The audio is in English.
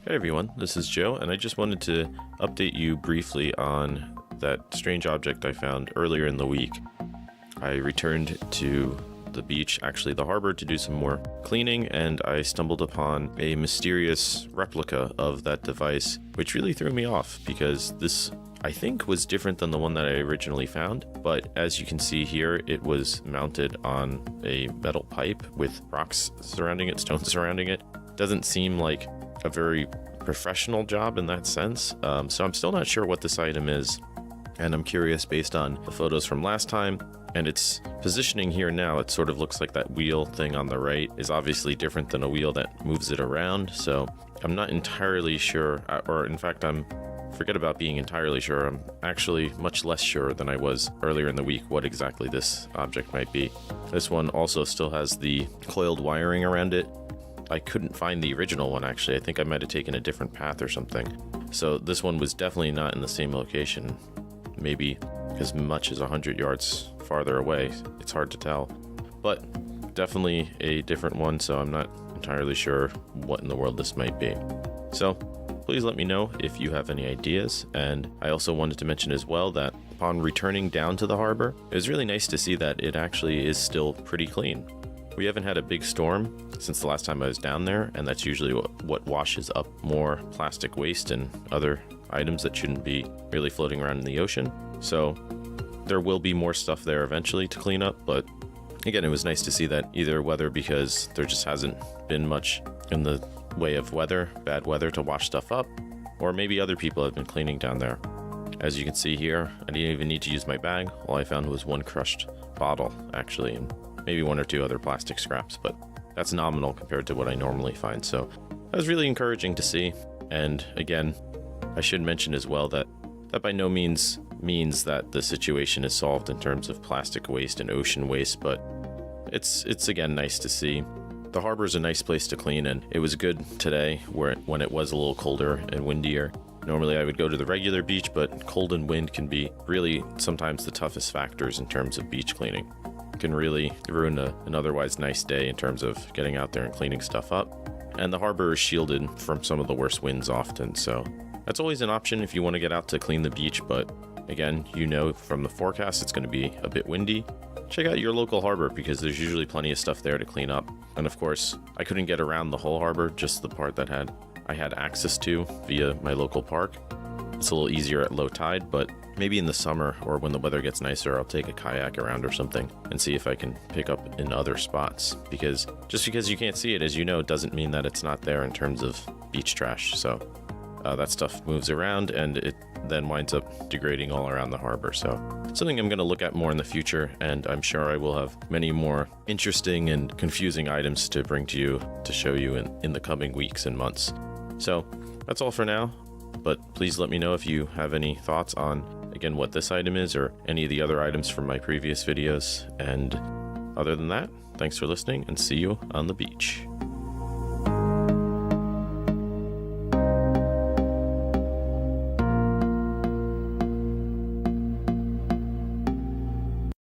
Hey everyone, this is Joe, and I just wanted to update you briefly on that strange object I found earlier in the week. I returned to the beach, actually the harbor, to do some more cleaning, and I stumbled upon a mysterious replica of that device, which really threw me off because this, I think, was different than the one that I originally found. But as you can see here, it was mounted on a metal pipe with rocks surrounding it, stones surrounding it. Doesn't seem like a very professional job in that sense. So I'm still not sure what this item is, and I'm curious based on the photos from last time and its positioning here now. It sort of looks like that wheel thing on the right is obviously different than a wheel that moves it around. So I'm not entirely sure, or in fact, forget about being entirely sure. I'm actually much less sure than I was earlier in the week what exactly this object might be. This one also still has the coiled wiring around it. I couldn't find the original one, actually. I think I might have taken a different path or something. So this one was definitely not in the same location, maybe as much as 100 yards farther away. It's hard to tell, but definitely a different one, so I'm not entirely sure what in the world this might be. So please let me know if you have any ideas. And I also wanted to mention as well that upon returning down to the harbor, it was really nice to see that it actually is still pretty clean. We haven't had a big storm since the last time I was down there, and that's usually what washes up more plastic waste and other items that shouldn't be really floating around in the ocean. So there will be more stuff there eventually to clean up, but again, it was nice to see that either whether because there just hasn't been much in the way of bad weather to wash stuff up, or maybe other people have been cleaning down there. As you can see here, I didn't even need to use my bag. All I found was one crushed bottle, actually, and maybe one or two other plastic scraps, but that's nominal compared to what I normally find. So that was really encouraging to see. And again, I should mention as well that by no means means that the situation is solved in terms of plastic waste and ocean waste, but it's again nice to see. The harbor is a nice place to clean, and it was good today when it was a little colder and windier. Normally I would go to the regular beach, but cold and wind can be really sometimes the toughest factors in terms of beach cleaning. Can really ruin an otherwise nice day in terms of getting out there and cleaning stuff up. And the harbor is shielded from some of the worst winds often, so that's always an option if you want to get out to clean the beach. But again, you know from the forecast it's going to be a bit windy. Check out your local harbor because there's usually plenty of stuff there to clean up. And of course, I couldn't get around the whole harbor, just the part that I had access to via my local park. It's a little easier at low tide, but maybe in the summer or when the weather gets nicer, I'll take a kayak around or something and see if I can pick up in other spots. Because just because you can't see it, as you know, doesn't mean that it's not there in terms of beach trash. So that stuff moves around and it then winds up degrading all around the harbor. So it's something I'm going to look at more in the future, and I'm sure I will have many more interesting and confusing items to bring to you to show you in the coming weeks and months. So that's all for now. But please let me know if you have any thoughts on, again, what this item is or any of the other items from my previous videos. And other than that, thanks for listening and see you on the beach.